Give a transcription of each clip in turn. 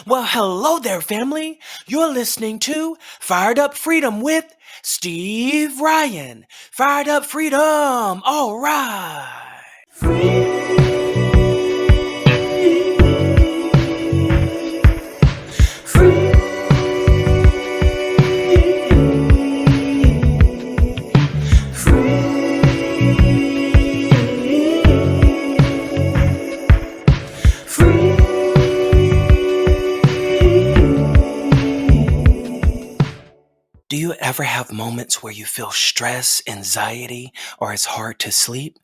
Well, hello there, family. You're listening to Fired Up Freedom with Steve Ryan. Fired Up Freedom. All right. Do you ever have moments where you feel stress, anxiety, or it's hard to sleep?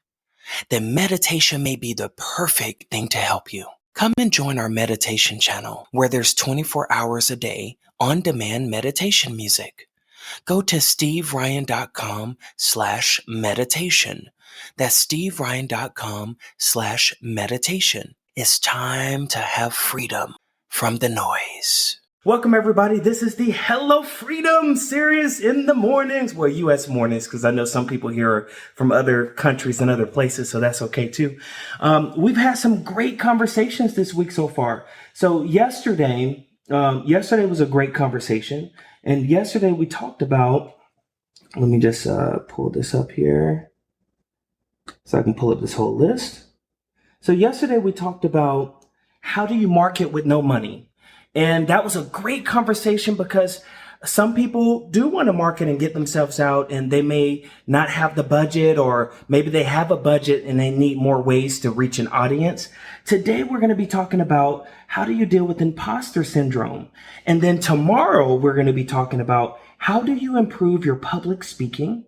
Then meditation may be the perfect thing to help you. Come and join our meditation channel where there's 24 hours a day on-demand meditation music. Go to steveryan.com/meditation. That's steveryan.com/meditation. It's time to have freedom from the noise. Welcome, everybody. This is the Hello Freedom series in the mornings. Well, U.S. mornings, because I know some people here are from other countries and other places, so that's okay too. We've had some great conversations this week so far. So yesterday was a great conversation. And yesterday we talked about, let me just pull this up here so I can pull up this whole list. So yesterday we talked about how do you market with no money? And that was a great conversation because some people do want to market and get themselves out, and they may not have the budget, or maybe they have a budget and they need more ways to reach an audience. Today, we're going to be talking about how do you deal with imposter syndrome. And then tomorrow, we're going to be talking about how do you improve your public speaking.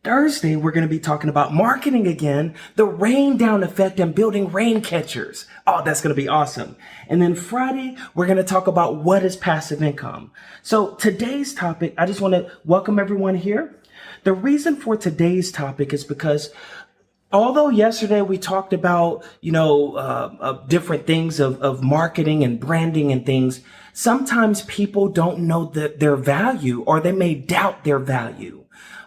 Thursday, we're going to be talking about marketing again, the rain down effect, and building rain catchers. Oh, that's going to be awesome. And then Friday, we're going to talk about what is passive income. So today's topic, I just want to welcome everyone here. The reason for today's topic is because although yesterday we talked about, different things of marketing and branding and things, sometimes people don't know their value, or they may doubt their value.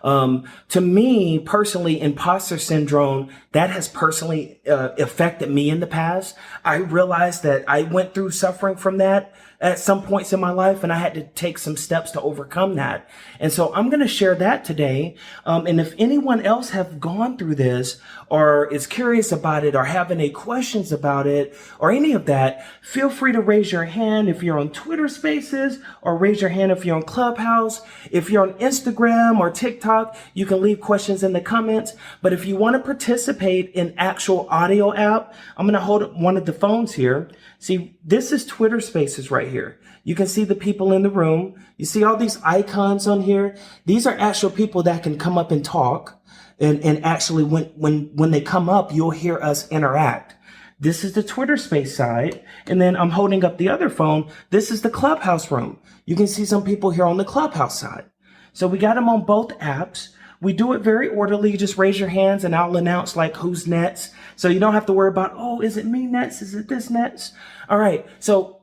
To me personally, imposter syndrome, that has personally affected me in the past. I realized that I went through suffering from that at some points in my life, and I had to take some steps to overcome that. And so I'm going to share that today. And if anyone else have gone through this, or is curious about it, or have any questions about it, or any of that, feel free to raise your hand if you're on Twitter Spaces, or raise your hand if you're on Clubhouse. If you're on Instagram or TikTok, you can leave questions in the comments. But if you want to participate in actual audio app, I'm going to hold one of the phones here. See, this is Twitter Spaces right here. You can see the people in the room. You see all these icons on here. These are actual people that can come up and talk. And actually, when they come up, you'll hear us interact. This is the Twitter Space side. And then I'm holding up the other phone. This is the Clubhouse room. You can see some people here on the Clubhouse side. So we got them on both apps. We do it very orderly. You just raise your hands and I'll announce like who's next. So you don't have to worry about, oh, is it me next? Is it this next? All right. So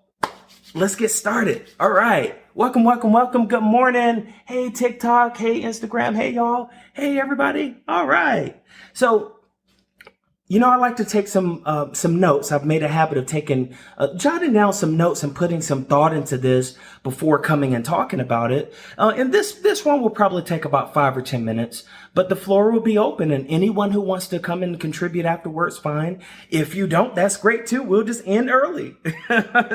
let's get started. All right. Welcome, welcome, welcome. Good morning. Hey, TikTok. Hey, Instagram. Hey, y'all. Hey, everybody. All right. So, I like to take some notes. I've made a habit of jotting down some notes and putting some thought into this before coming and talking about it. And this one will probably take about 5 or 10 minutes, but the floor will be open, and anyone who wants to come and contribute afterwards, fine. If you don't, that's great too. We'll just end early.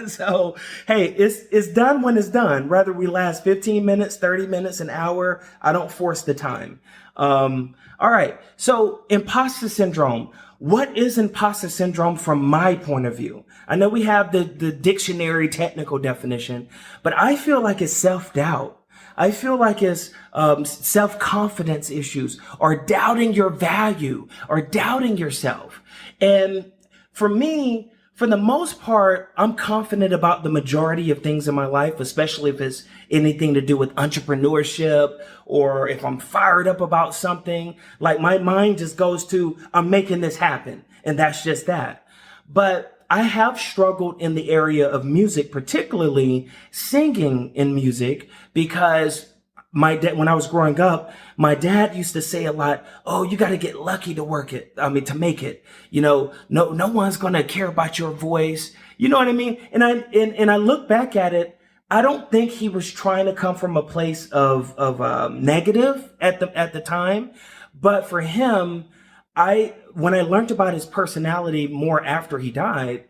So, hey, it's done when it's done. Whether we last 15 minutes, 30 minutes, an hour, I don't force the time. All right. So imposter syndrome. What is imposter syndrome from my point of view? I know we have the dictionary technical definition, but I feel like it's self-doubt. I feel like it's self-confidence issues, or doubting your value, or doubting yourself. And for me, for the most part, I'm confident about the majority of things in my life, especially if it's anything to do with entrepreneurship, or if I'm fired up about something. Like, my mind just goes to, I'm making this happen. And that's just that. But I have struggled in the area of music, particularly singing in music, because my dad, when I was growing up, my dad used to say a lot, oh, you got to get lucky to work it. I mean, to make it, no one's going to care about your voice. You know what I mean? And I look back at it. I don't think he was trying to come from a place of negative at the time, but for him, when I learned about his personality more after he died,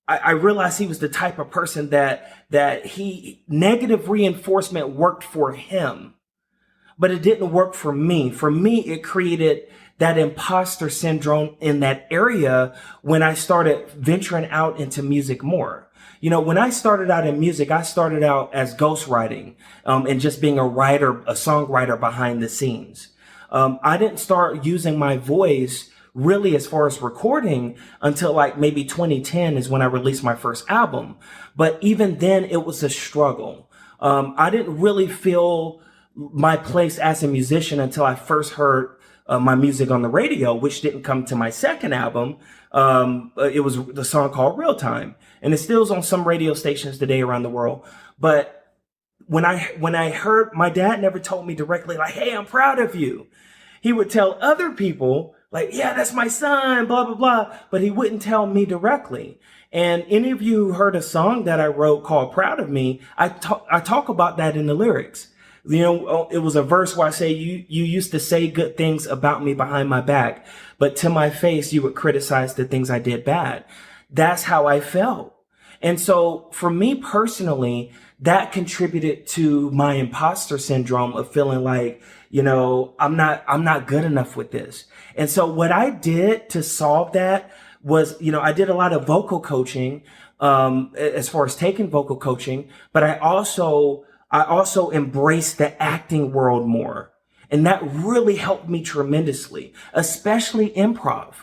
I realized he was the type of person that he negative reinforcement worked for him, but it didn't work for me. For me, it created that imposter syndrome in that area when I started venturing out into music more. When I started out in music, I started out as ghostwriting, and just being a songwriter behind the scenes. I didn't start using my voice really as far as recording until like maybe 2010 is when I released my first album. But even then it was a struggle. I didn't really feel my place as a musician until I first heard my music on the radio, which didn't come to my second album. It was the song called Real Time, and it still is on some radio stations today around the world. But when I heard, my dad never told me directly like, hey, I'm proud of you. He would tell other people like, yeah, that's my son, blah, blah, blah. But he wouldn't tell me directly. And any of you who heard a song that I wrote called Proud of Me, I talk about that in the lyrics. It was a verse where I say, you used to say good things about me behind my back, but to my face, you would criticize the things I did bad. That's how I felt. And so for me personally, that contributed to my imposter syndrome of feeling like, I'm not good enough with this. And so what I did to solve that was, I did a lot of vocal coaching, as far as taking vocal coaching, but I also embraced the acting world more. And that really helped me tremendously, especially improv.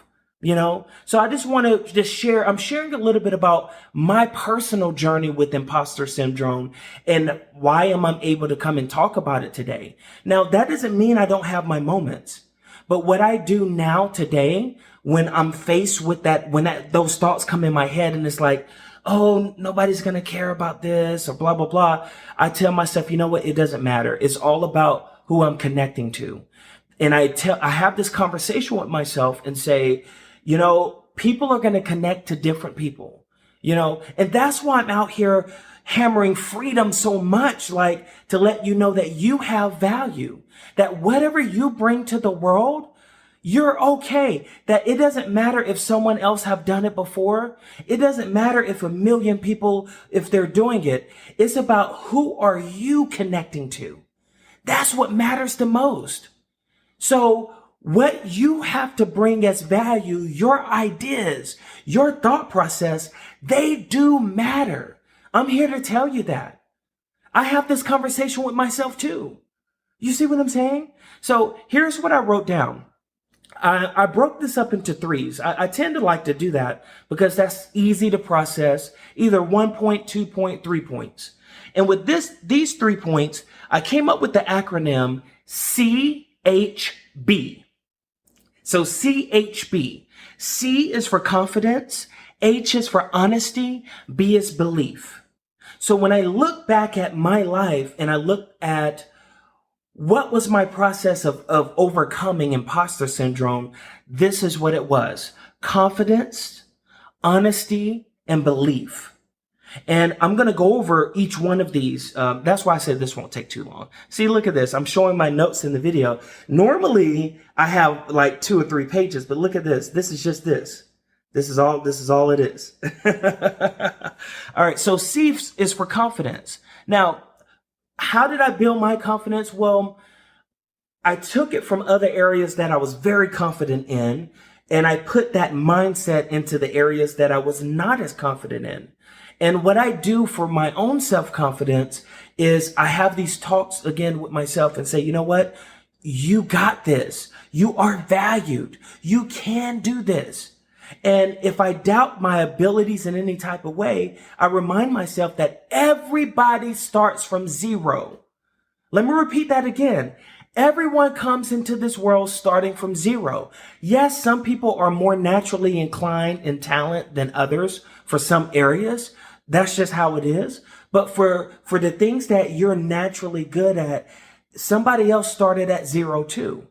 So I just want to share, I'm sharing a little bit about my personal journey with imposter syndrome and why am I able to come and talk about it today. Now, that doesn't mean I don't have my moments, but what I do now today, when I'm faced with those thoughts come in my head and it's like, oh, nobody's going to care about this or blah, blah, blah. I tell myself, you know what? It doesn't matter. It's all about who I'm connecting to. And I have this conversation with myself and say, people are going to connect to different people, and that's why I'm out here hammering freedom so much, like to let you know that you have value, that whatever you bring to the world, you're okay, that it doesn't matter if someone else have done it before. It doesn't matter if 1 million people, if they're doing it. It's about who are you connecting to. That's what matters the most. So what you have to bring as value, your ideas, your thought process, they do matter. I'm here to tell you that. I have this conversation with myself too. You see what I'm saying? So here's what I wrote down. I broke this up into threes. I tend to like to do that because that's easy to process, either 1 point, 2 point, 3 points. And with these 3 points, I came up with the acronym CHB. So CHB. C is for confidence, H is for honesty, B is belief. So when I look back at my life and I look at what was my process of overcoming imposter syndrome, this is what it was: confidence, honesty, and belief. And I'm going to go over each one of these. That's why I said this won't take too long. See, look at this. I'm showing my notes in the video. Normally I have like 2 or 3 pages, but look at this. This is just this. This is all it is. All right. So C is for confidence. Now, how did I build my confidence? Well, I took it from other areas that I was very confident in, and I put that mindset into the areas that I was not as confident in. And what I do for my own self-confidence is I have these talks again with myself and say, you know what? You got this. You are valued. You can do this. And if I doubt my abilities in any type of way, I remind myself that everybody starts from zero. Let me repeat that again. Everyone comes into this world starting from zero. Yes, some people are more naturally inclined in talent than others for some areas. That's just how it is. But for the things that you're naturally good at, Somebody else started at zero too.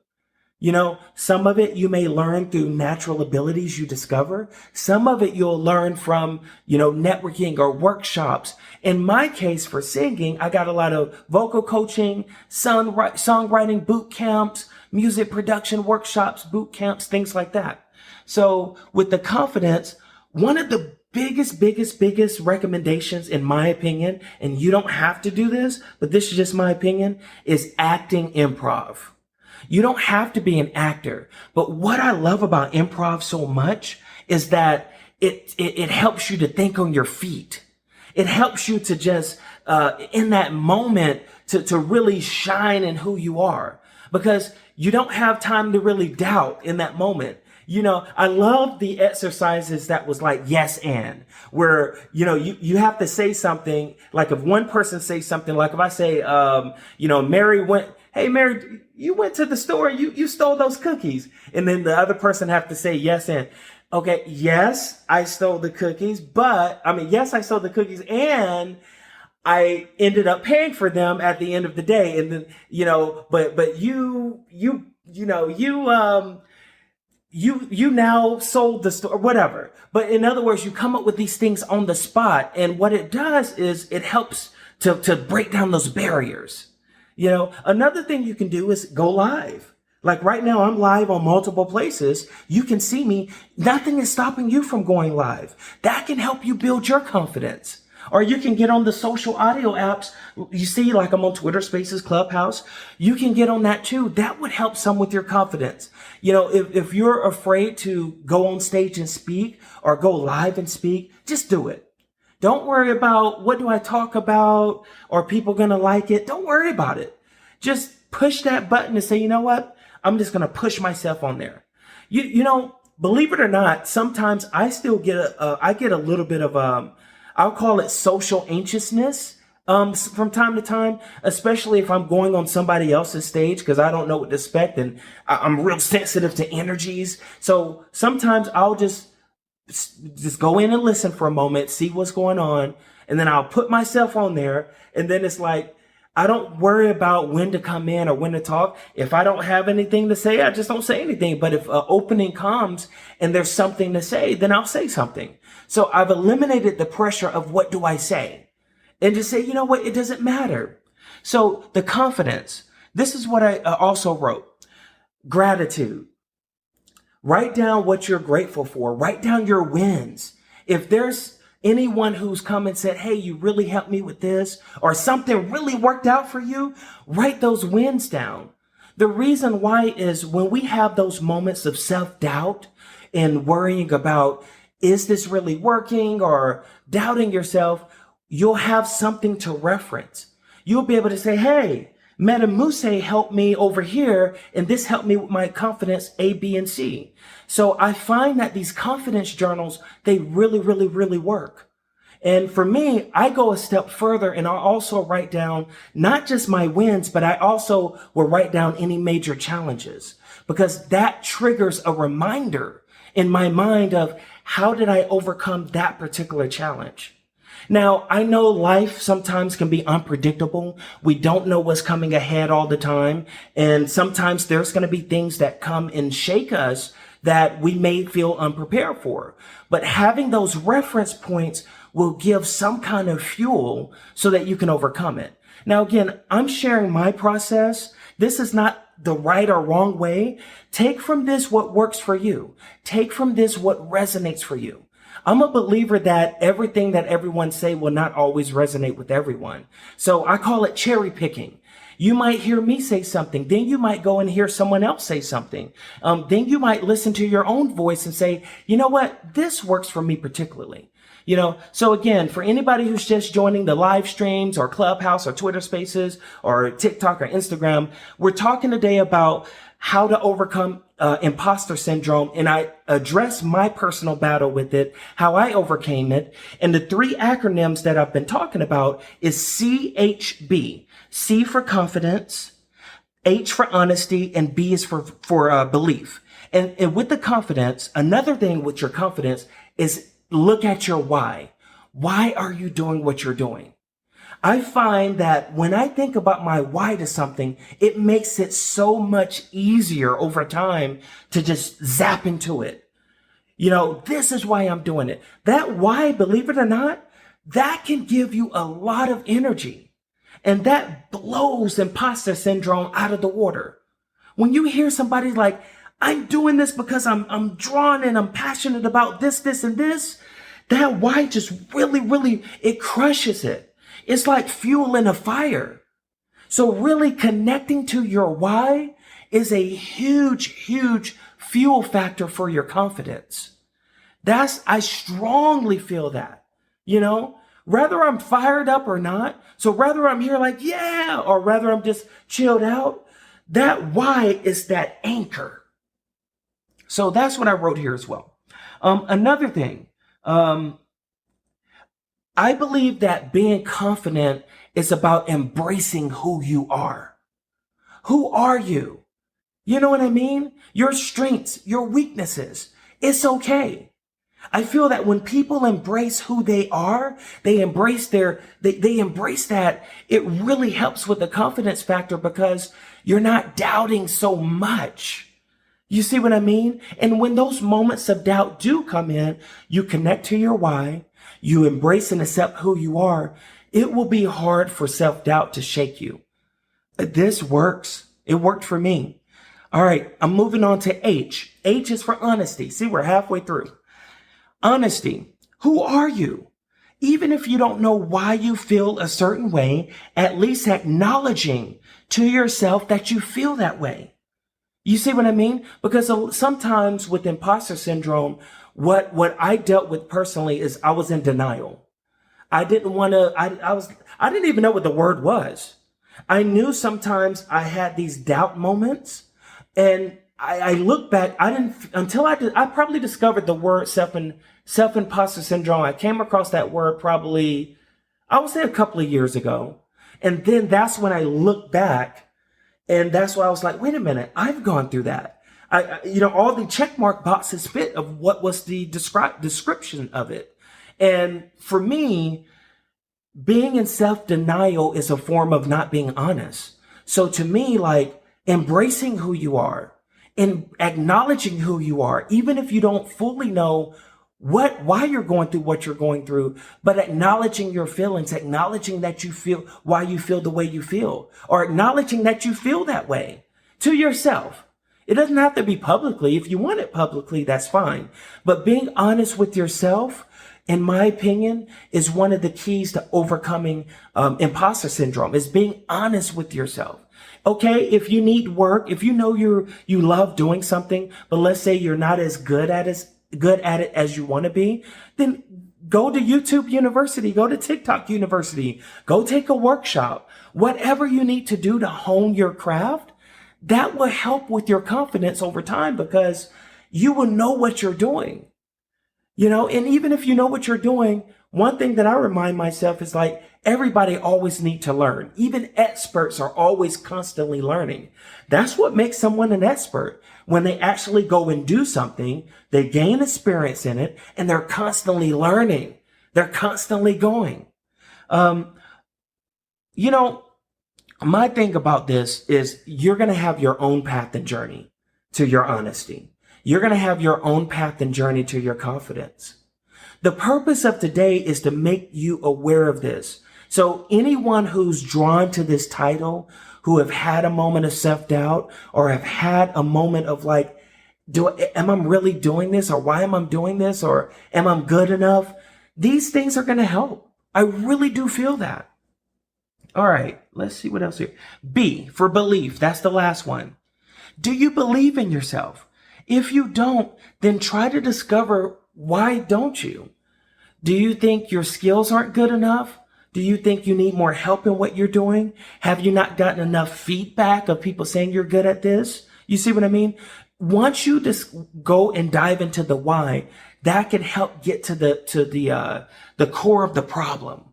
Some of it you may learn through natural abilities you discover. Some of it you'll learn from, networking or workshops. In my case for singing, I got a lot of vocal coaching, songwriting boot camps, music production workshops, boot camps, things like that. So with the confidence, one of the biggest recommendations in my opinion, and you don't have to do this, but this is just my opinion, is acting improv. You don't have to be an actor, but what I love about improv so much is that it helps you to think on your feet. It helps you to just, in that moment, to really shine in who you are, because you don't have time to really doubt in that moment. I love the exercises that was like yes and, where, you have to say something, like if one person says something, like if I say, hey, Mary, you went to the store, you stole those cookies. And then the other person have to say yes and. Okay, yes, I stole the cookies, yes, I stole the cookies and I ended up paying for them at the end of the day. And then, but you now sold the store, whatever. But in other words, you come up with these things on the spot. And what it does is it helps to break down those barriers. Another thing you can do is go live. Like right now, I'm live on multiple places. You can see me. Nothing is stopping you from going live. That can help you build your confidence. Or you can get on the social audio apps. You see, like I'm on Twitter Spaces, Clubhouse. You can get on that too. That would help some with your confidence. If you're afraid to go on stage and speak or go live and speak, just do it. Don't worry about what do I talk about or people going to like it. Don't worry about it. Just push that button and say, you know what? I'm just going to push myself on there. Believe it or not, sometimes I still get I get a little bit of, I'll call it social anxiousness, from time to time, especially if I'm going on somebody else's stage, because I don't know what to expect. And I'm real sensitive to energies. So sometimes I'll just go in and listen for a moment, see what's going on. And then I'll put myself on there. And then it's like, I don't worry about when to come in or when to talk. If I don't have anything to say, I just don't say anything. But if an opening comes and there's something to say, then I'll say something. So I've eliminated the pressure of what do I say, and just say, you know what, it doesn't matter. So the confidence, this is what I also wrote. Gratitude. Write down what you're grateful for. Write down your wins. If there's anyone who's come and said, hey, you really helped me with this, or something really worked out for you, write those wins down. The reason why is when we have those moments of self-doubt and worrying about, is this really working, or doubting yourself, you'll have something to reference. You'll be able to say, hey, Madam Muse helped me over here, and this helped me with my confidence A, B, and C. So I find that these confidence journals, they really work. And for me, I go a step further, and I also write down not just my wins, but I also will write down any major challenges, because that triggers a reminder in my mind of how did I overcome that particular challenge. Now, I know life sometimes can be unpredictable. We don't know what's coming ahead all the time. And sometimes there's going to be things that come and shake us that we may feel unprepared for. But having those reference points will give some kind of fuel so that you can overcome it. Now, again, I'm sharing my process. This is not the right or wrong way. Take from this what works for you. Take from this what resonates for you. I'm a believer that everything that everyone say will not always resonate with everyone. So I call it cherry picking. You might hear me say something, then you might go and hear someone else say something. Then you might listen to your own voice and say, you know what, this works for me particularly. So again, for anybody who's just joining the live streams or Clubhouse or Twitter Spaces or TikTok or Instagram, we're talking today about how to overcome imposter syndrome. And I address my personal battle with it, how I overcame it. And the three acronyms that I've been talking about is CHB. C for confidence, H for honesty, and B is for belief. And with the confidence, another thing with your confidence is look at your why. Why are you doing what you're doing? I find that when I think about my why to something, it makes it so much easier over time to just zap into it. This is why I'm doing it. That why, believe it or not, that can give you a lot of energy. And that blows imposter syndrome out of the water. When you hear somebody like, I'm doing this because I'm drawn and I'm passionate about this, and this, that why just really, it crushes it. It's like fuel in a fire. So really connecting to your why is a huge fuel factor for your confidence. I strongly feel that, whether I'm fired up or not. So whether I'm here like, yeah, or whether I'm just chilled out, that why is that anchor. So that's what I wrote here as well. Another thing, I believe that being confident is about embracing who you are. Who are you? You know what I mean? Your strengths, your weaknesses. It's okay. I feel that when people embrace who they are, they embrace they embrace that, it really helps with the confidence factor because you're not doubting so much. You see what I mean? And when those moments of doubt do come in, you connect to your why, you embrace and accept who you are. It will be hard for self-doubt to shake you. This works. It worked for me. All right, I'm moving on to H. H is for honesty. See, we're halfway through. Honesty. Who are you? Even if you don't know why you feel a certain way, at least acknowledging to yourself that you feel that way. You see what I mean? Because sometimes with imposter syndrome, what I dealt with personally is I was in denial. I didn't want to, I didn't even know what the word was. I knew sometimes I had these doubt moments, and I look back, I probably discovered the word self-imposter syndrome. I came across that word probably, I would say a couple of years ago. And then that's when I look back, and that's why I was like, wait a minute, I've gone through that. All the check mark boxes fit of what was the description of it. And for me, being in self-denial is a form of not being honest. So to me, like embracing who you are and acknowledging who you are, even if you don't fully know why you're going through what you're going through, but acknowledging your feelings, acknowledging that you feel why you feel the way you feel, or acknowledging that you feel that way to yourself. It doesn't have to be publicly. If you want it publicly, that's fine. But being honest with yourself, in my opinion, is one of the keys to overcoming imposter syndrome, is being honest with yourself. Okay, if you need work, if you know you love doing something, but let's say you're not as good at it as you want to be, then go to YouTube University, go to TikTok University, go take a workshop. Whatever you need to do to hone your craft, that will help with your confidence over time because you will know what you're doing. And even if you know what you're doing, one thing that I remind myself is like, everybody always need to learn. Even experts are always constantly learning. That's what makes someone an expert. When they actually go and do something, they gain experience in it, and they're constantly learning. They're constantly going. My thing about this is you're going to have your own path and journey to your honesty. You're going to have your own path and journey to your confidence. The purpose of today is to make you aware of this. So anyone who's drawn to this title, who have had a moment of self-doubt or have had a moment of like, am I really doing this, or why am I doing this, or am I good enough? These things are going to help. I really do feel that. All right, let's see what else here. B for belief. That's the last one. Do you believe in yourself? If you don't, then try to discover why don't you? Do you think your skills aren't good enough? Do you think you need more help in what you're doing? Have you not gotten enough feedback of people saying you're good at this? You see what I mean? Once you just go and dive into the why, that can help get to the core of the problem.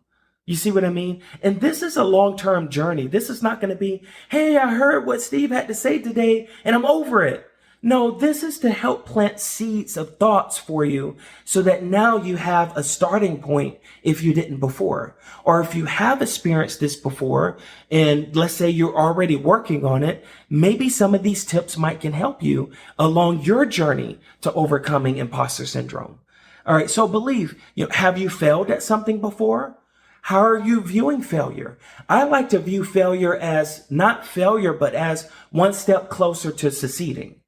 You see what I mean? And this is a long-term journey. This is not going to be, hey, I heard what Steve had to say today and I'm over it. No, this is to help plant seeds of thoughts for you so that now you have a starting point if you didn't before. Or if you have experienced this before, and let's say you're already working on it, maybe some of these tips might can help you along your journey to overcoming imposter syndrome. All right, so believe, have you failed at something before? How are you viewing failure? I like to view failure as not failure, but as one step closer to succeeding.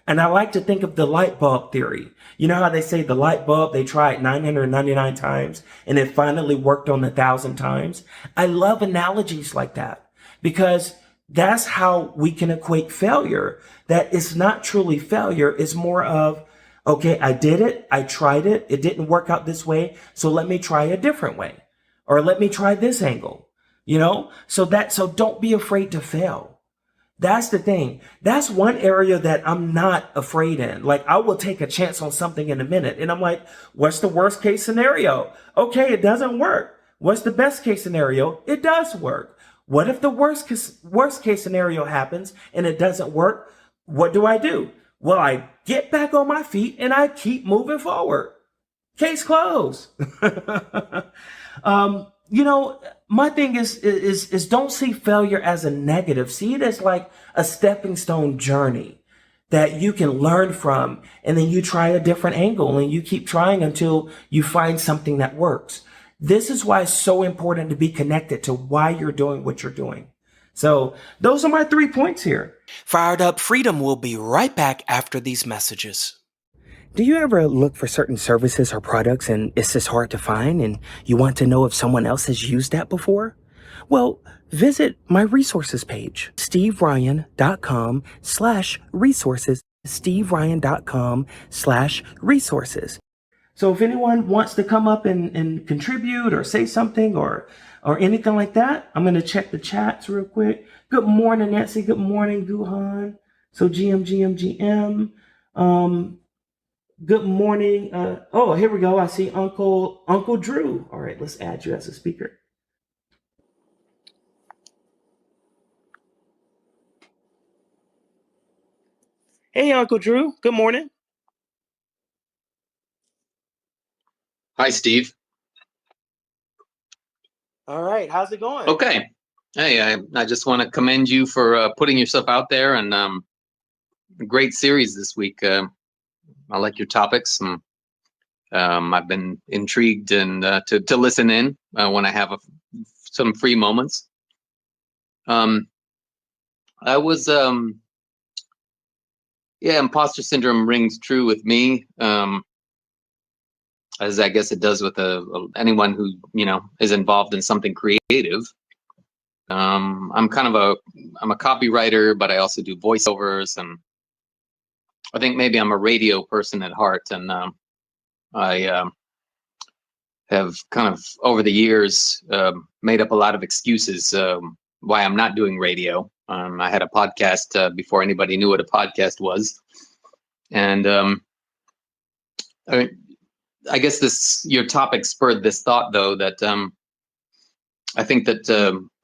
And I like to think of the light bulb theory. You know how they say the light bulb, they tried 999 times and it finally worked on 1,000 times? I love analogies like that because that's how we can equate failure. That it's not truly failure. It's more of, okay, I did it. I tried it. It didn't work out this way. So let me try a different way, or let me try this angle, so don't be afraid to fail. That's the thing. That's one area that I'm not afraid in. Like, I will take a chance on something in a minute. And I'm like, what's the worst case scenario? Okay, it doesn't work. What's the best case scenario? It does work. What if the worst case scenario happens and it doesn't work? What do? Well, I get back on my feet and I keep moving forward. Case closed. My thing is don't see failure as a negative. See it as like a stepping stone journey that you can learn from. And then you try a different angle and you keep trying until you find something that works. This is why it's so important to be connected to why you're doing what you're doing. So those are my 3 points here. Fired Up Freedom will be right back after these messages. Do you ever look for certain services or products and it's just hard to find and you want to know if someone else has used that before? Well, visit my resources page, steveryan.com/resources, steveryan.com/resources. So if anyone wants to come up and contribute or say something or anything like that, I'm going to check the chats real quick. Good morning, Nancy. Good morning, Guhan. So GM. Good morning. Here we go. I see Uncle Drew. All right, let's add you as a speaker. Hey, Uncle Drew. Good morning. Hi, Steve. All right, how's it going? Okay. Hey, I just want to commend you for putting yourself out there, and a great series this week. I like your topics, and I've been intrigued and to listen in when I have some free moments. I was imposter syndrome rings true with me, as I guess it does with anyone who is involved in something creative. I'm a copywriter, but I also do voiceovers, and I think maybe I'm a radio person at heart, and I have kind of over the years made up a lot of excuses why I'm not doing radio. I had a podcast before anybody knew what a podcast was, and I guess your topic spurred this thought, though, that I think that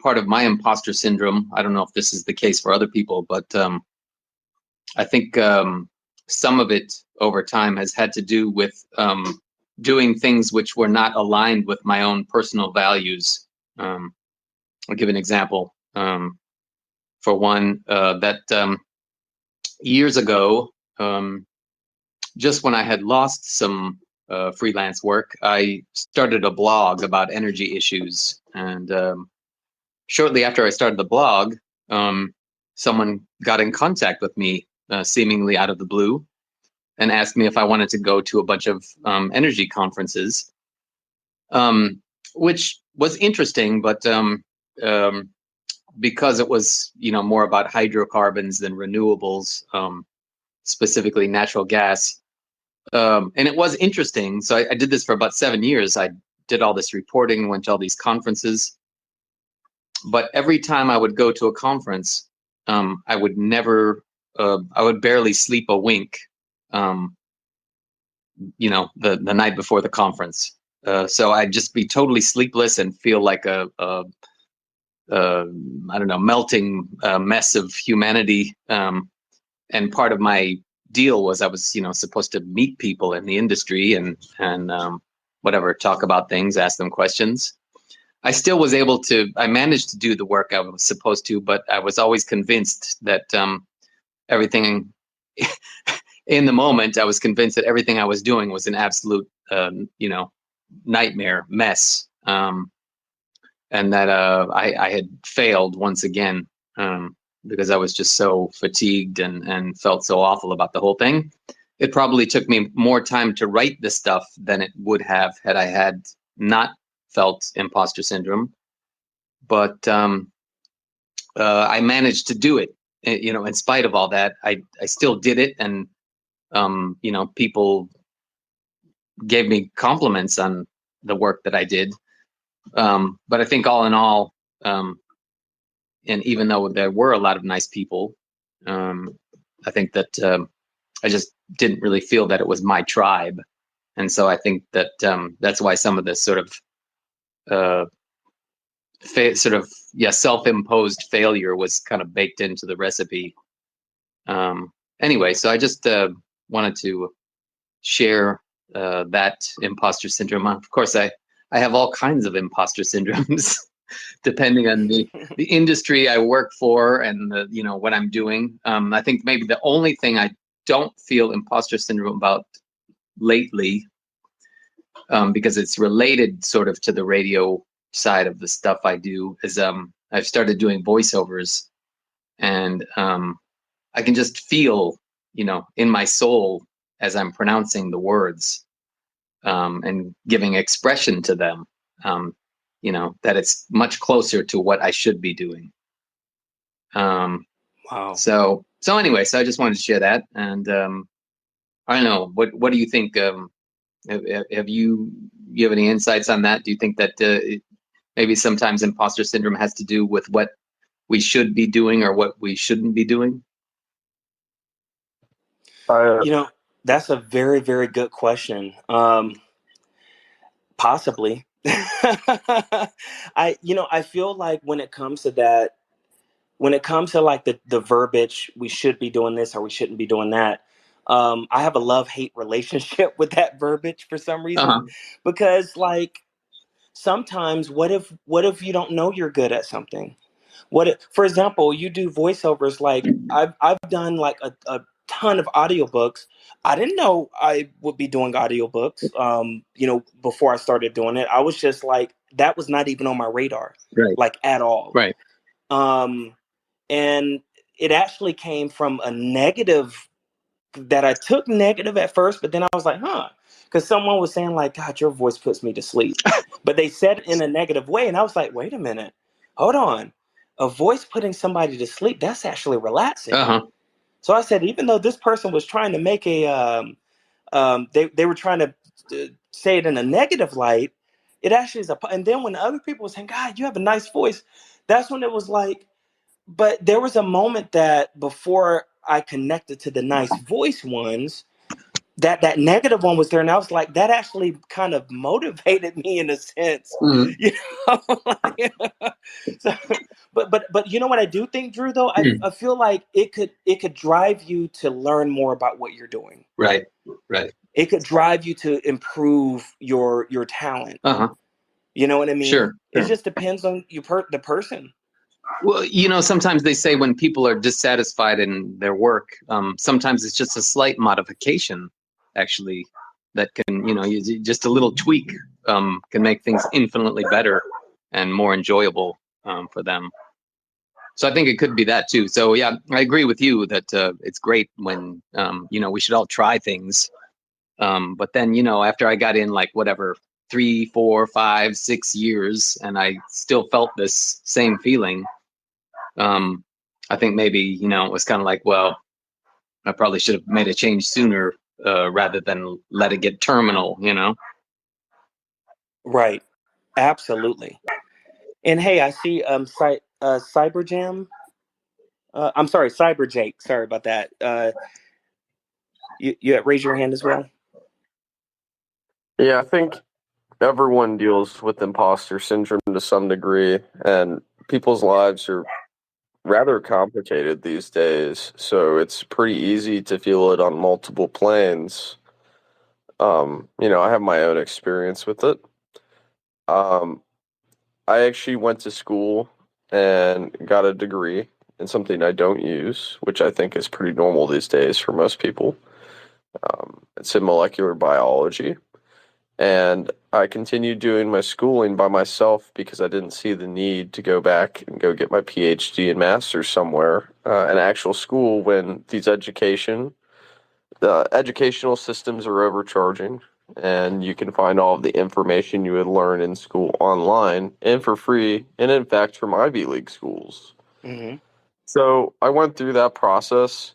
part of my imposter syndrome, I don't know if this is the case for other people, but I think some of it over time has had to do with doing things which were not aligned with my own personal values. I'll give an example. For one, that years ago, just when I had lost some freelance work, I started a blog about energy issues. And shortly after I started the blog, someone got in contact with me, seemingly out of the blue, and asked me if I wanted to go to a bunch of energy conferences, which was interesting, but because it was more about hydrocarbons than renewables, specifically natural gas, and it was interesting. So I did this for about 7 years. I did all this reporting, went to all these conferences, but every time I would go to a conference, I would barely sleep a wink, the night before the conference. So I'd just be totally sleepless and feel like a melting mess of humanity. And part of my deal was I was, supposed to meet people in the industry and whatever, talk about things, ask them questions. I still was able to. I managed to do the work I was supposed to, but I was always convinced that everything in the moment, I was convinced that everything I was doing was an absolute, nightmare, mess, and that I had failed once again because I was just so fatigued and felt so awful about the whole thing. It probably took me more time to write the stuff than it would have had I had not felt imposter syndrome. But I managed to do it. In spite of all that, I still did it, and people gave me compliments on the work that I did. But I think all in all, and even though there were a lot of nice people, I think that I just didn't really feel that it was my tribe. And so I think that that's why some of this sort of self-imposed failure was kind of baked into the recipe. Anyway, so I just wanted to share that imposter syndrome. Of course, I have all kinds of imposter syndromes depending on the industry I work for and what I'm doing. I think maybe the only thing I don't feel imposter syndrome about lately, because it's related sort of to the radio side of the stuff I do, is I've started doing voiceovers, and I can just feel, in my soul as I'm pronouncing the words and giving expression to them, that it's much closer to what I should be doing. Wow. So anyway, so I just wanted to share that, and I don't know, what do you think? Have you have any insights on that? Do you think that maybe sometimes imposter syndrome has to do with what we should be doing or what we shouldn't be doing? That's a very, very good question. Possibly. I feel like when it comes to that, when it comes to like the verbiage, we should be doing this or we shouldn't be doing that. I have a love-hate relationship with that verbiage for some reason, Uh-huh. because like sometimes what if you don't know you're good at something? What if, for example, you do voiceovers, like I've done like a ton of audiobooks. I didn't know I would be doing audiobooks before I started doing it. I was just like, that was not even on my radar, Right. like at all. Right. And it actually came from a negative that I took negative at first, but then I was like, because someone was saying like, God, your voice puts me to sleep. But they said it in a negative way. And I was like, wait a minute, hold on. A voice putting somebody to sleep, that's actually relaxing. Uh-huh. So I said, even though this person was trying to make they were trying to say it in a negative light, it actually is and then when other people were saying, God, you have a nice voice, that's when it was like, but there was a moment that before I connected to the nice voice ones, that negative one was there, and I was like, that actually kind of motivated me in a sense, Mm-hmm. So, but you know what I do think, Drew? Though I feel like it could drive you to learn more about what you're doing. Right. Right. It could drive you to improve your talent. Uh-huh. You know what I mean? Sure. It just depends on the person. Well, sometimes they say when people are dissatisfied in their work, sometimes it's just a slight modification, actually, that can, just a little tweak can make things infinitely better and more enjoyable for them. So I think it could be that too. So yeah, I agree with you that it's great when, we should all try things. But then, after I got in like whatever, 3, 4, 5, 6 years, and I still felt this same feeling. I think maybe, it was kind of like, well, I probably should have made a change sooner rather than let it get terminal, Right. Absolutely. And hey, I see Cyberjam. I'm sorry, Cyberjake. Sorry about that. You raise your hand as well. Yeah, I think everyone deals with imposter syndrome to some degree, and people's lives are rather complicated these days, so it's pretty easy to feel it on multiple planes. I have my own experience with it. Um, I actually went to school and got a degree in something I don't use, which I think is pretty normal these days for most people. It's in molecular biology. And I continued doing my schooling by myself because I didn't see the need to go back and go get my PhD and master's somewhere, an actual school, when the educational systems are overcharging, and you can find all of the information you would learn in school online and for free, and in fact from Ivy League schools. Mm-hmm. So I went through that process,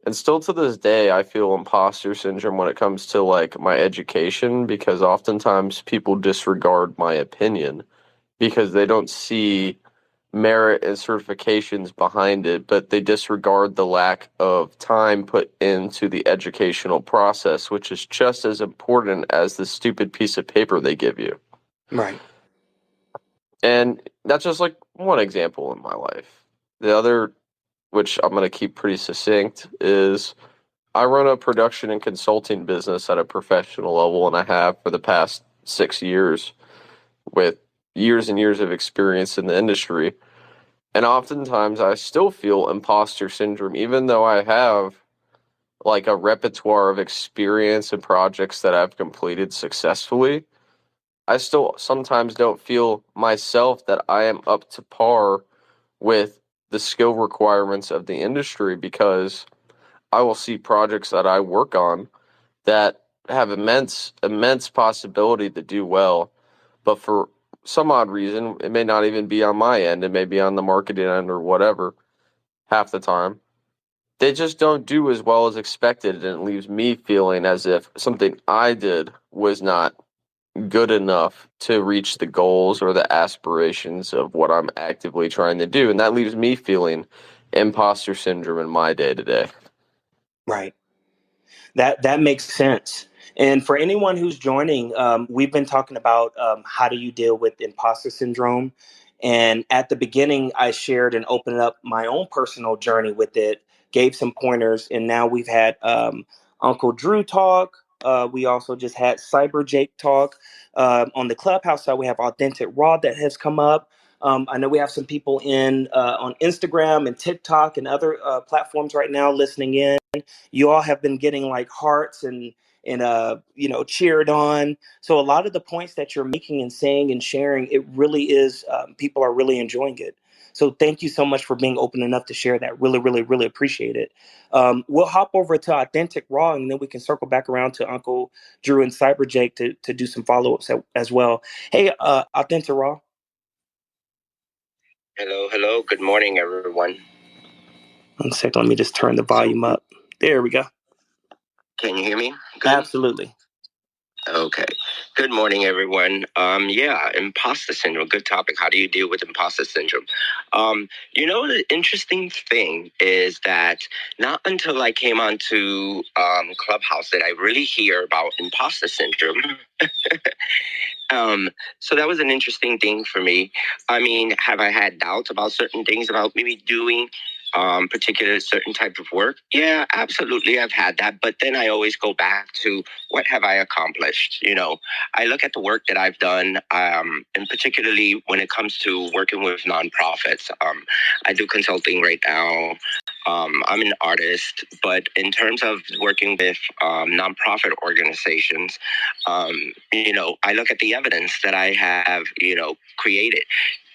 and still to this day, I feel imposter syndrome when it comes to like my education, because oftentimes people disregard my opinion because they don't see merit and certifications behind it, but they disregard the lack of time put into the educational process, which is just as important as the stupid piece of paper they give you. Right. And that's just like one example in my life. The other, which I'm going to keep pretty succinct, is I run a production and consulting business at a professional level, and I have for the past 6 years, with years and years of experience in the industry. And oftentimes I still feel imposter syndrome, even though I have like a repertoire of experience and projects that I've completed successfully. I still sometimes don't feel myself that I am up to par with the skill requirements of the industry, because I will see projects that I work on that have immense possibility to do well, but for some odd reason, it may not even be on my end. It may be on the marketing end or whatever. Half the time, they just don't do as well as expected, and it leaves me feeling as if something I did was not good enough to reach the goals or the aspirations of what I'm actively trying to do, and that leaves me feeling imposter syndrome in my day to day. Right. That makes sense. And for anyone who's joining, we've been talking about how do you deal with imposter syndrome. And at the beginning, I shared and opened up my own personal journey with it, gave some pointers, and now we've had Uncle Drew talk. We also just had Cyber Jake talk. On the Clubhouse side, we have Authentic Raw that has come up. I know we have some people in on Instagram and TikTok and other platforms right now listening in. You all have been getting like hearts and cheered on. So a lot of the points that you're making and saying and sharing, it really is, people are really enjoying it. So thank you so much for being open enough to share that. Really, really, really appreciate it. We'll hop over to Authentic Raw, and then we can circle back around to Uncle Drew and Cyber Jake to do some follow-ups as well. Hey, Authentic Raw. Hello, hello. Good morning, everyone. 1 second, let me just turn the volume up. There we go. Can you hear me? Good. Absolutely. Okay. Good morning, everyone. Imposter syndrome. Good topic. How do you deal with imposter syndrome? The interesting thing is that not until I came onto Clubhouse did I really hear about imposter syndrome. So that was an interesting thing for me. I mean, have I had doubts about certain things about maybe doing particular certain type of work? Yeah, absolutely. I've had that. But then I always go back to what have I accomplished? I look at the work that I've done, and particularly when it comes to working with nonprofits. I do consulting right now. I'm an artist, but in terms of working with nonprofit organizations, I look at the evidence that I have, created,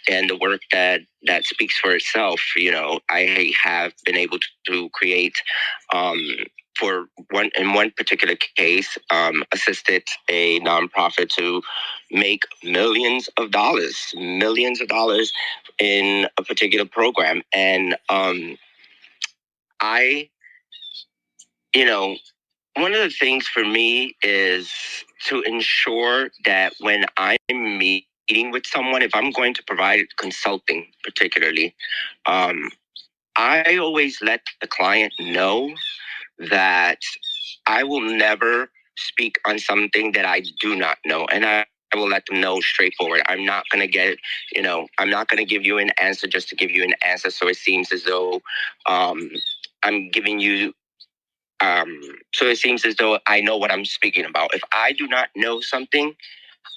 and the work that speaks for itself. I have been able to create, for one particular case, assisted a nonprofit to make millions of dollars in a particular program, and I, one of the things for me is to ensure that when I'm meeting with someone, if I'm going to provide consulting particularly, I always let the client know that I will never speak on something that I do not know. And I will let them know straightforward. I'm not going to I'm not going to give you an answer just to give you an answer. So it seems as though I'm giving you, so it seems as though I know what I'm speaking about. If I do not know something,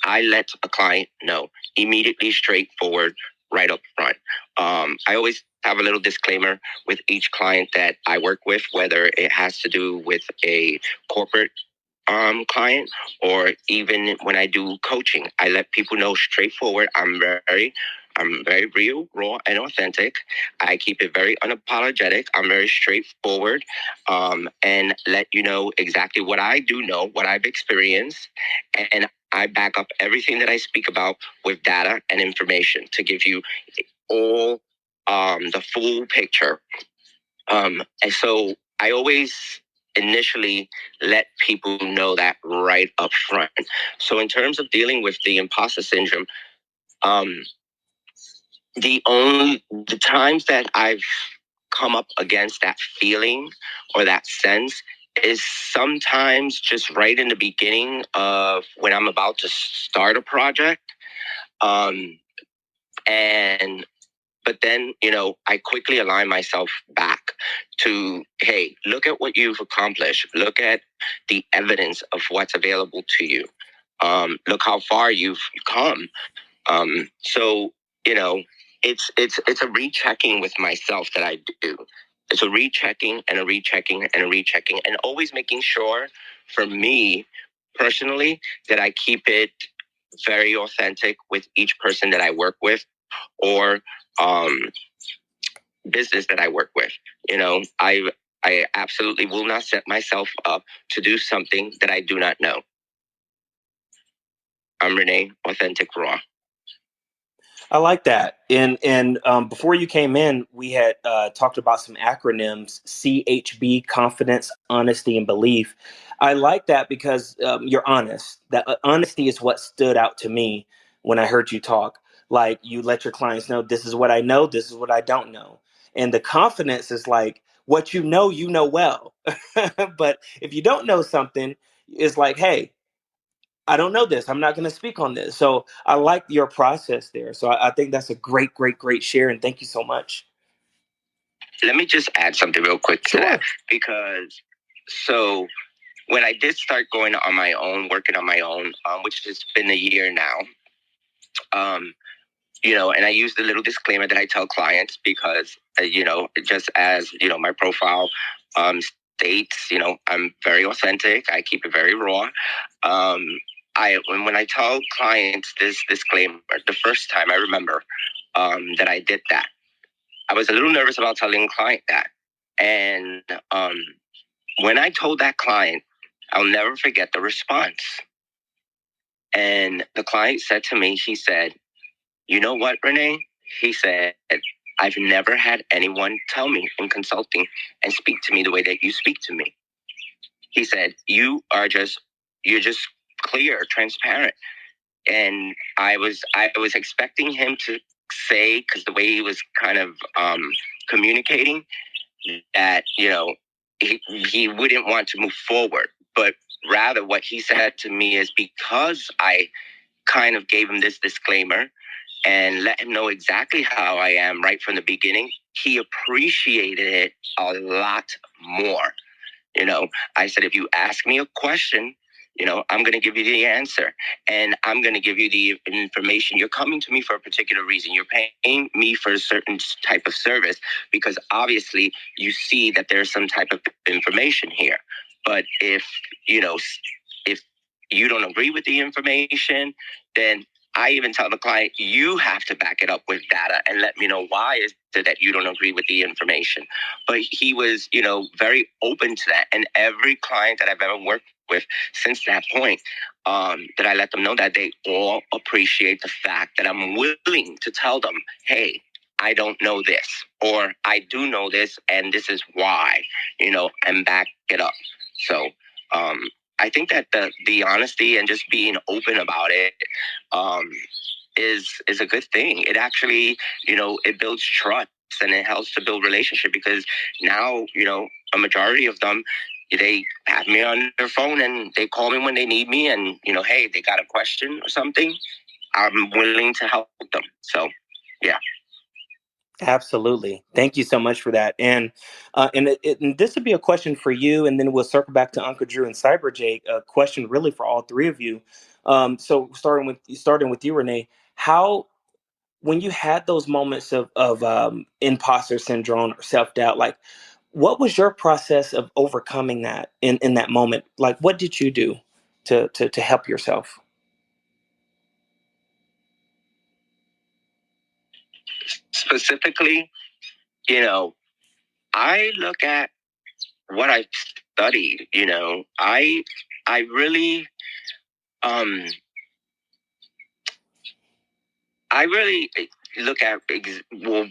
I let a client know immediately, straightforward, right up front. I always have a little disclaimer with each client that I work with, whether it has to do with a corporate client or even when I do coaching. I let people know straightforward. I'm very real, raw, and authentic. I keep it very unapologetic. I'm very straightforward, and let you know exactly what I do know, what I've experienced, and I back up everything that I speak about with data and information to give you all the full picture. And so I always initially let people know that right up front. So in terms of dealing with the imposter syndrome, the times that I've come up against that feeling or that sense is sometimes just right in the beginning of when I'm about to start a project. And But then, I quickly align myself back to, hey, look at what you've accomplished. Look at the evidence of what's available to you. Look how far you've come. So, it's a rechecking with myself that I do. It's a rechecking and a rechecking and a rechecking, and always making sure for me personally that I keep it very authentic with each person that I work with or business that I work with. I absolutely will not set myself up to do something that I do not know. I'm Renee, authentic raw. I like that. And before you came in, we had talked about some acronyms: CHB, confidence, honesty, and belief. I like that because you're honest. That honesty is what stood out to me when I heard you talk. Like, you let your clients know, this is what I know, this is what I don't know. And the confidence is like, what you know well. But if you don't know something, it's like, hey, I don't know this. I'm not going to speak on this. So I like your process there. So I think that's a great, great, great share. And thank you so much. Let me just add something real quick to that. Because so when I did start going on my own, working on my own, which has been a year now, and I use the little disclaimer that I tell clients because, just as, my profile states, I'm very authentic. I keep it very raw. When I tell clients this disclaimer, the first time I remember that I did that, I was a little nervous about telling a client that. And when I told that client, I'll never forget the response. And the client said to me, he said, "You know what, Renee?" He said, "I've never had anyone tell me in consulting and speak to me the way that you speak to me." He said, you're just clear, transparent. And I was expecting him to say, because the way he was kind of communicating, that, he wouldn't want to move forward. But rather what he said to me is, because I kind of gave him this disclaimer and let him know exactly how I am right from the beginning, he appreciated it a lot more. I said, if you ask me a question, I'm going to give you the answer, and I'm going to give you the information. You're coming to me for a particular reason. You're paying me for a certain type of service because obviously you see that there's some type of information here. But if you don't agree with the information, then I even tell the client, you have to back it up with data and let me know why is it that you don't agree with the information. But he was, very open to that. And every client that I've ever worked with since that point, that I let them know that they all appreciate the fact that I'm willing to tell them, hey, I don't know this, or I do know this, and this is why, and back it up. So, I think that the honesty and just being open about it is a good thing. It actually, it builds trust and it helps to build relationship because now, a majority of them, they have me on their phone and they call me when they need me, and hey, they got a question or something, I'm willing to help them. So, yeah. Absolutely. Thank you so much for that. And this would be a question for you, and then we'll circle back to Uncle Drew and Cyber Jake. A question really for all three of you. So starting with you, Renee, how when you had those moments of imposter syndrome or self doubt, like what was your process of overcoming that in that moment? Like what did you do to help yourself? Specifically, I look at what I've studied. I really um I really look at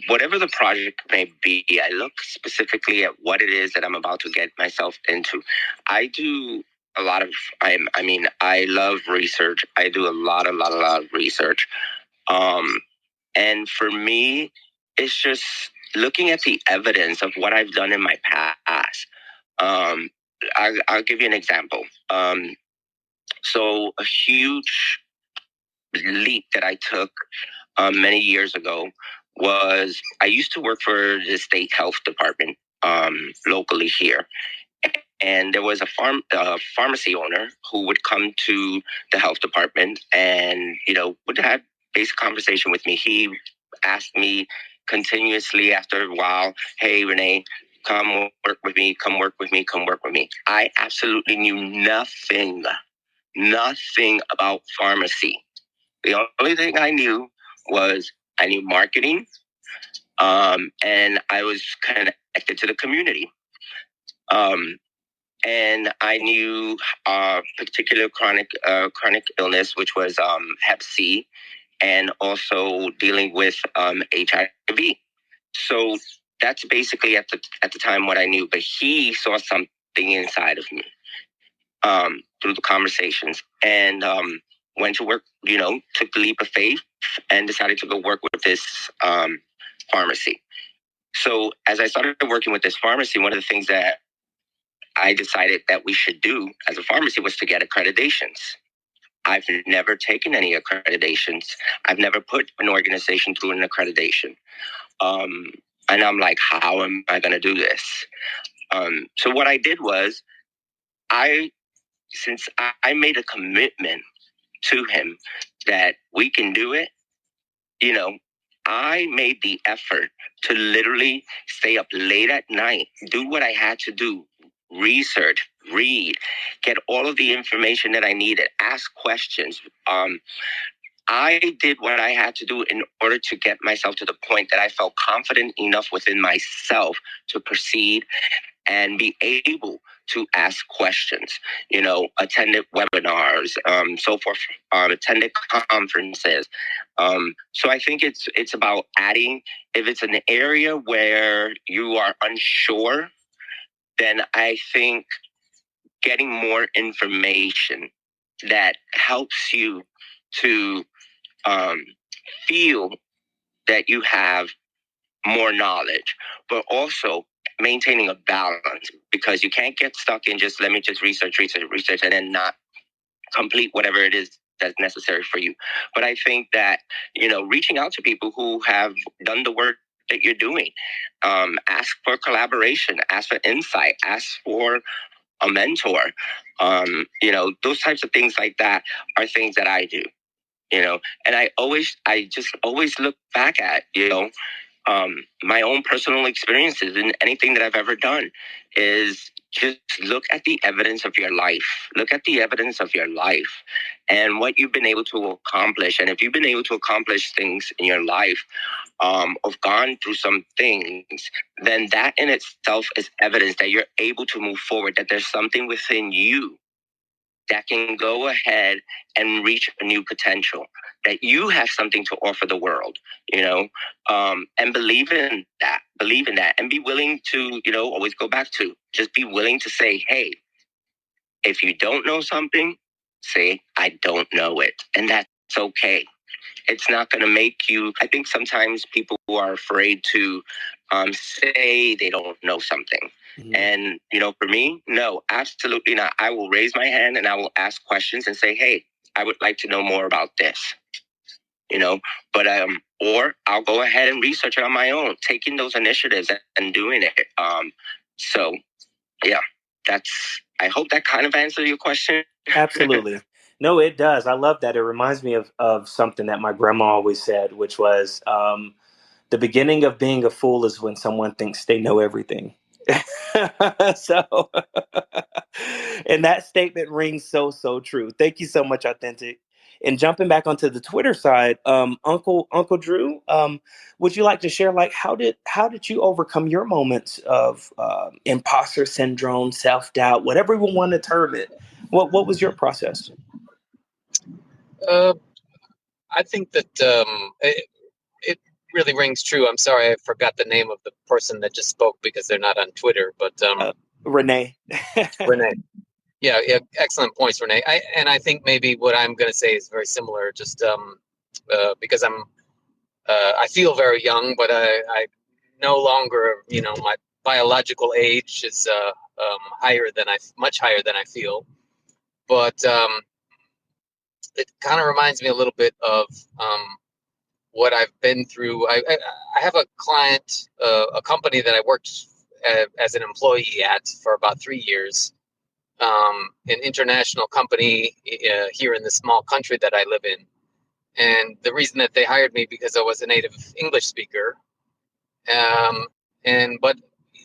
whatever the project may be. I look specifically at what it is that I'm about to get myself into. I do a lot of I love research. I do a lot of research. And for me, it's just looking at the evidence of what I've done in my past. Um, I'll give you an example. So a huge leap that I took many years ago was I used to work for the state health department locally here. And there was a pharmacy owner who would come to the health department and, would have basic conversation with me. He asked me continuously after a while, "Hey, Renee, come work with me, come work with me, come work with me." I absolutely knew nothing about pharmacy. The only thing I knew was I knew marketing, and I was connected to the community. And I knew particular chronic illness, which was Hep C, and also dealing with HIV. So that's basically at the time what I knew. But he saw something inside of me through the conversations, and went to work. Took the leap of faith and decided to go work with this pharmacy. So as I started working with this pharmacy, one of the things that I decided that we should do as a pharmacy was to get accreditations. I've never taken any accreditations. I've never put an organization through an accreditation. And I'm like, how am I going to do this? So what I did was, since I made a commitment to him that we can do it, I made the effort to literally stay up late at night, do what I had to do, research, read, get all of the information that I needed, ask questions. I did what I had to do in order to get myself to the point that I felt confident enough within myself to proceed and be able to ask questions, attended webinars, so forth, attended conferences. So I think it's about adding, if it's an area where you are unsure, then I think getting more information that helps you to feel that you have more knowledge, but also maintaining a balance, because you can't get stuck in just let me just research, and then not complete whatever it is that's necessary for you. But I think that, reaching out to people who have done the work that you're doing, ask for collaboration, ask for insight, ask for a mentor, those types of things like that are things that I do, and I just always look back at, my own personal experiences in anything that I've ever done is just look at the evidence of your life. Look at the evidence of your life and what you've been able to accomplish. And if you've been able to accomplish things in your life, or gone through some things, then that in itself is evidence that you're able to move forward, that there's something within you that can go ahead and reach a new potential, that you have something to offer the world, and believe in that, and be willing to, always go back to, just be willing to say, hey, if you don't know something, say, I don't know it. And that's okay. It's not going to make you. I think sometimes people who are afraid to say they don't know something. Mm-hmm. And, for me, no, absolutely not. I will raise my hand and I will ask questions and say, hey, I would like to know more about this. But or I'll go ahead and research it on my own, taking those initiatives and doing it. So yeah, I hope that kind of answered your question. Absolutely. No, it does. I love that. It reminds me of something that my grandma always said, which was the beginning of being a fool is when someone thinks they know everything. So, and that statement rings so true. Thank you so much, Authentic. And jumping back onto the Twitter side, Uncle Drew, would you like to share, like, how did you overcome your moments of imposter syndrome, self-doubt, whatever we want to term it? What was your process? I think that it really rings true. I'm sorry, I forgot the name of the person that just spoke because they're not on Twitter, but Renee. Renee. Yeah, excellent points, Renee. I think maybe what I'm going to say is very similar, just because I feel very young, but I no longer, my biological age is much higher than I feel. But it kind of reminds me a little bit of what I've been through. I have a client, a company that I worked as an employee at for about 3 years. An international company here in the small country that I live in. And the reason that they hired me because I was a native English speaker. But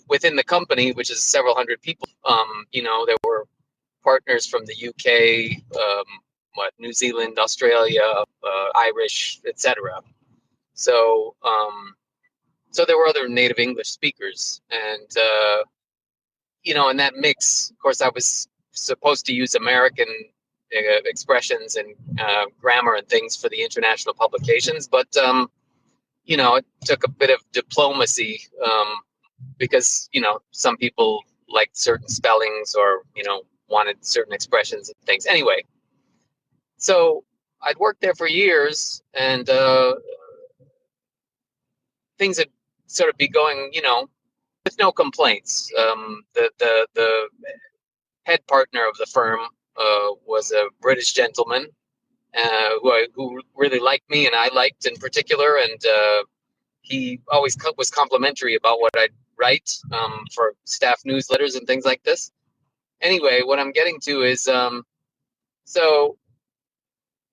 within the company, which is several hundred people, there were partners from the UK, New Zealand, Australia, Irish, etc. So there were other native English speakers, and in that mix, of course, I was supposed to use American expressions and grammar and things for the international publications, but it took a bit of diplomacy because some people liked certain spellings or wanted certain expressions and things. Anyway, so I'd worked there for years, and things had sort of be going, with no complaints. The head partner of the firm was a British gentleman who really liked me, and I liked in particular. And he always was complimentary about what I'd write for staff newsletters and things like this. Anyway, what I'm getting to is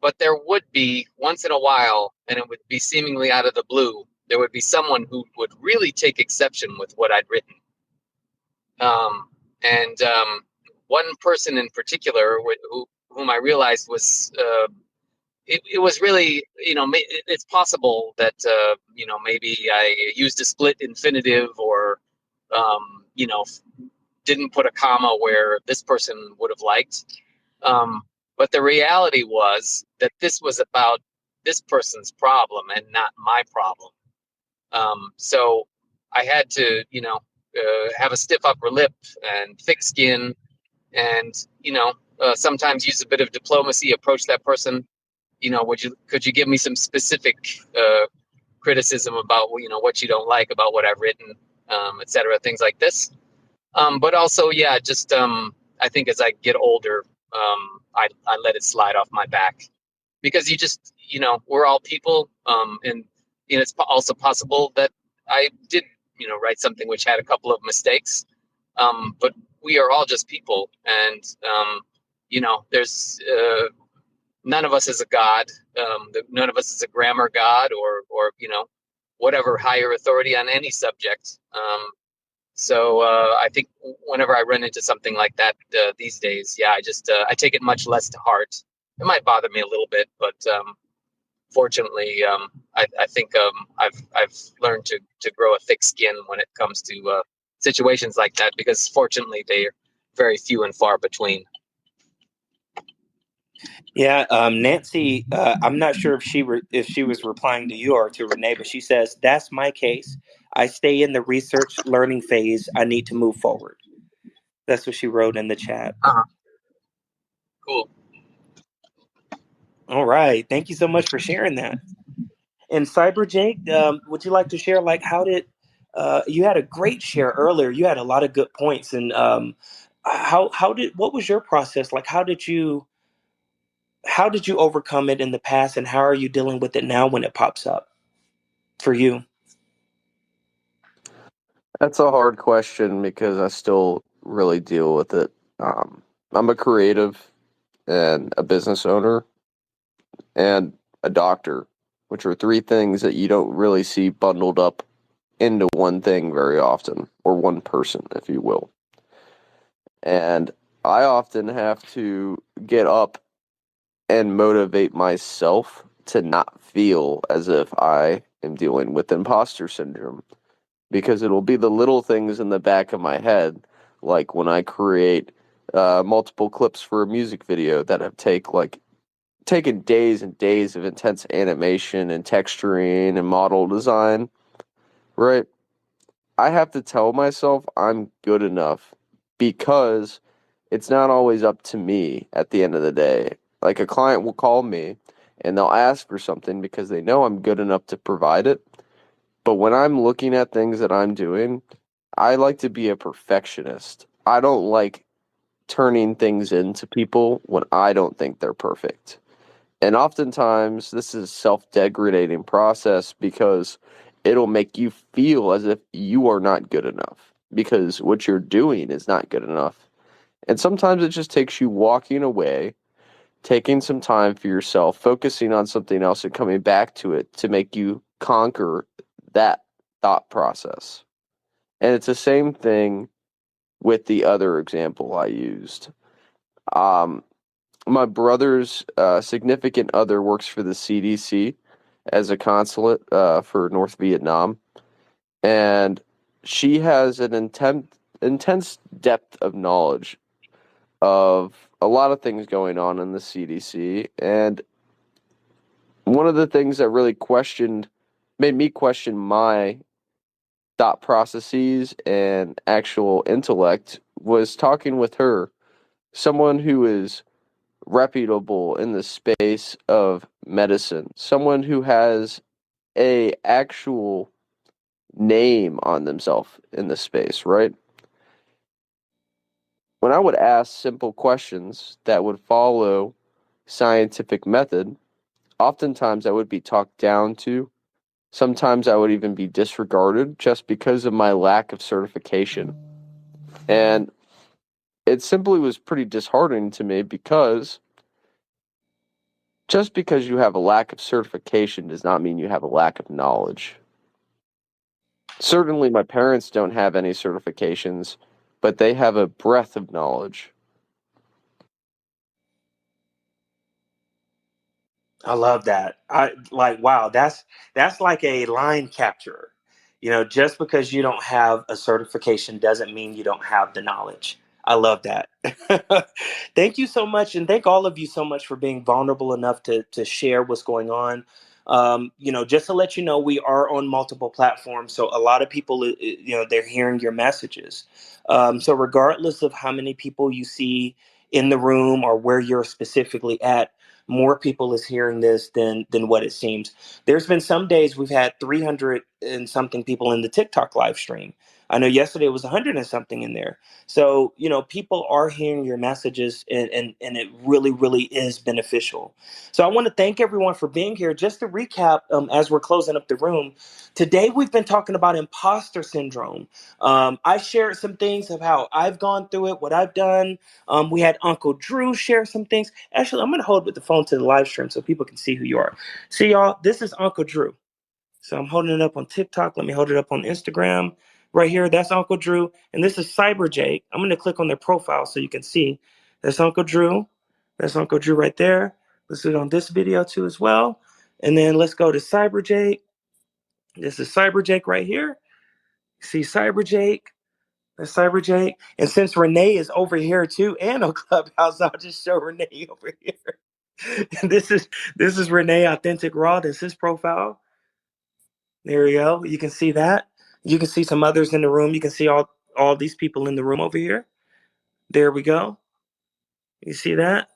but there would be once in a while, and it would be seemingly out of the blue, there would be someone who would really take exception with what I'd written. And one person in particular whom I realized was, it was really, it's possible that, maybe I used a split infinitive or, didn't put a comma where this person would have liked. But the reality was that this was about this person's problem and not my problem. So I had to, have a stiff upper lip and thick skin, and sometimes use a bit of diplomacy, approach that person. Could you give me some specific criticism about what you don't like about what I've written, etc., things like this. But also, yeah, just I think as I get older, I let it slide off my back, because you just we're all people, and it's also possible that I did write something which had a couple of mistakes, but we are all just people, and there's none of us is a god. None of us is a grammar god or whatever higher authority on any subject. So I think whenever I run into something like that these days, yeah, I take it much less to heart. It might bother me a little bit, but fortunately, I think I've learned to grow a thick skin when it comes to situations like that, because fortunately they are very few and far between. Yeah, Nancy, I'm not sure if she was replying to you or to Renee, but she says, that's my case. I stay in the research learning phase. I need to move forward. That's what she wrote in the chat. Cool. All right. Thank you so much for sharing that. And Cyber Jake, would you like to share, like, how did you had a great share earlier? You had a lot of good points, and how did what was your process like? How did you overcome it in the past, and how are you dealing with it now when it pops up for you? That's a hard question because I still really deal with it. I'm a creative and a business owner and a doctor, which are three things that you don't really see bundled up into one thing very often, or one person, if you will. And I often have to get up and motivate myself to not feel as if I am dealing with imposter syndrome, because it'll be the little things in the back of my head, like when I create multiple clips for a music video that have taken days and days of intense animation and texturing and model design, right? I have to tell myself I'm good enough because it's not always up to me at the end of the day. Like, a client will call me and they'll ask for something because they know I'm good enough to provide it. But when I'm looking at things that I'm doing, I like to be a perfectionist. I don't like turning things into people when I don't think they're perfect. And oftentimes, this is a self-degrading process because it'll make you feel as if you are not good enough because what you're doing is not good enough. And sometimes it just takes you walking away, taking some time for yourself, focusing on something else, and coming back to it to make you conquer that thought process. And it's the same thing with the other example I used. Um, my brother's significant other works for the CDC as a consulate for North Vietnam, and she has an intense depth of knowledge of a lot of things going on in the CDC. And one of the things that really made me question my thought processes and actual intellect was talking with her, someone who is reputable in the space of medicine, someone who has a actual name on themselves in the space, right? When I would ask simple questions that would follow scientific method, oftentimes I would be talked down to. Sometimes I would even be disregarded just because of my lack of certification. And it simply was pretty disheartening to me because just because you have a lack of certification does not mean you have a lack of knowledge. Certainly, my parents don't have any certifications, but they have a breadth of knowledge. I love that. I like, wow, that's like a line capture. Just because you don't have a certification doesn't mean you don't have the knowledge. I love that. Thank you so much, and thank all of you so much for being vulnerable enough to share what's going on. Just to let you know, we are on multiple platforms, so a lot of people, they're hearing your messages. So regardless of how many people you see in the room or where you're specifically at, more people is hearing this than what it seems. There's been some days we've had 300 and something people in the TikTok live stream. I know yesterday was 100 and something in there. So, people are hearing your messages, and it really, really is beneficial. So I want to thank everyone for being here. Just to recap, as we're closing up the room, today we've been talking about imposter syndrome. I shared some things of how I've gone through it, what I've done. We had Uncle Drew share some things. Actually, I'm going to hold with the phone to the live stream so people can see who you are. See, y'all, this is Uncle Drew. So I'm holding it up on TikTok. Let me hold it up on Instagram. Right here, that's Uncle Drew. And this is Cyber Jake. I'm going to click on their profile so you can see. That's Uncle Drew. That's Uncle Drew right there. Let's do it on this video too as well. And then let's go to Cyber Jake. This is Cyber Jake right here. See Cyber Jake. That's Cyber Jake. And since Renee is over here too and on Clubhouse, I'll just show Renee over here. And this is Renee Authentic Raw. This is his profile. There we go. You can see that. You can see some others in the room. You can see all these people in the room over here. There we go. You see that?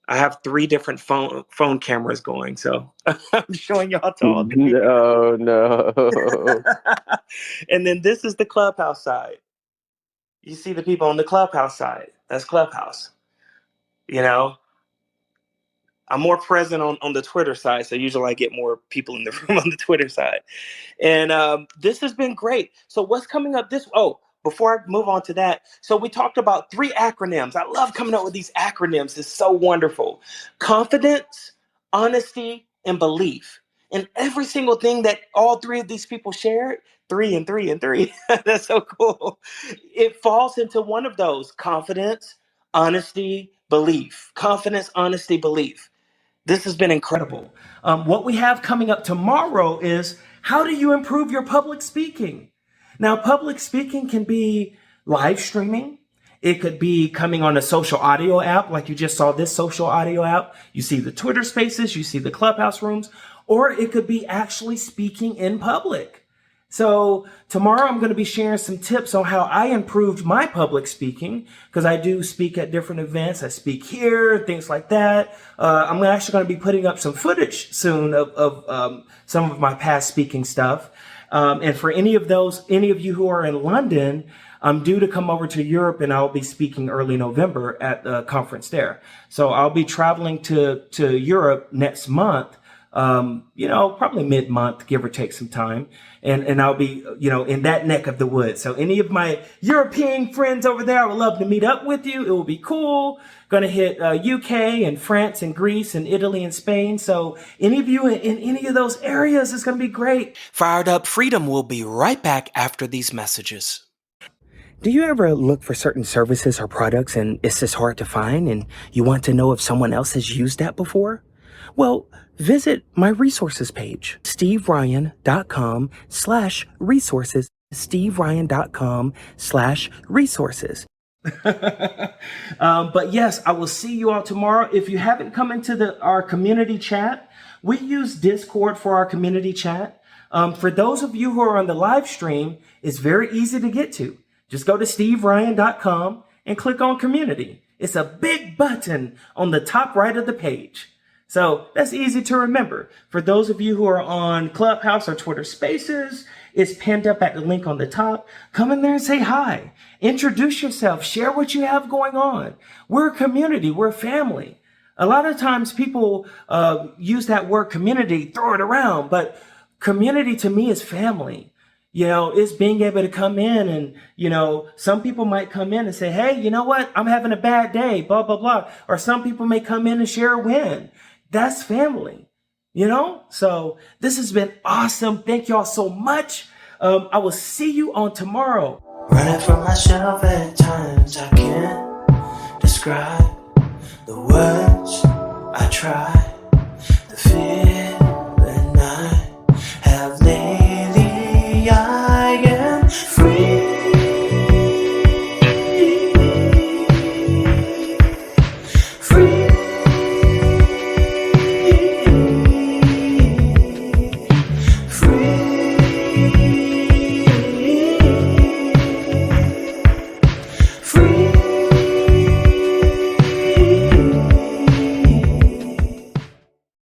I have 3 different phone cameras going, so I'm showing y'all to all 3. No, no. And then this is the Clubhouse side. You see the people on the Clubhouse side. That's Clubhouse. You know, I'm more present on the Twitter side, so usually I get more people in the room on the Twitter side. And this has been great. So what's coming up this? Oh, before I move on to that, so we talked about 3 acronyms. I love coming up with these acronyms. It's so wonderful. Confidence, honesty, and belief. And every single thing that all 3 of these people shared, 3 and 3 and 3. That's so cool. It falls into one of those: confidence, honesty, belief. Confidence, honesty, belief. This has been incredible. What we have coming up tomorrow is, how do you improve your public speaking? Now, public speaking can be live streaming. It could be coming on a social audio app, like you just saw this social audio app. You see the Twitter spaces, you see the Clubhouse rooms, or it could be actually speaking in public. So tomorrow I'm going to be sharing some tips on how I improved my public speaking, because I do speak at different events. I speak here, things like that. I'm actually going to be putting up some footage soon of some of my past speaking stuff. And for any of you who are in London, I'm due to come over to Europe, and I'll be speaking early November at the conference there. So I'll be traveling to Europe next month. Probably mid-month, give or take some time. And I'll be, in that neck of the woods. So any of my European friends over there, I would love to meet up with you. It will be cool. Going to hit UK and France and Greece and Italy and Spain. So any of you in any of those areas, it's going to be great. Fired Up Freedom will be right back after these messages. Do you ever look for certain services or products and it's just hard to find, and you want to know if someone else has used that before? Well, visit my resources page, steveryan.com/resources, steveryan.com/resources. But yes, I will see you all tomorrow. If you haven't come into our community chat, we use Discord for our community chat. For those of you who are on the live stream, it's very easy to get to. Just go to steveryan.com and click on community. It's a big button on the top right of the page. So that's easy to remember. For those of you who are on Clubhouse or Twitter Spaces, it's pinned up at the link on the top. Come in there and say hi. Introduce yourself. Share what you have going on. We're a community. We're a family. A lot of times people use that word community, throw it around, but community to me is family. It's being able to come in and, some people might come in and say, hey, you know what? I'm having a bad day, blah, blah, blah. Or some people may come in and share a win. That's family, So this has been awesome. Thank y'all so much. I will see you on tomorrow. Running from myself at times, I can't describe the words I try, the fear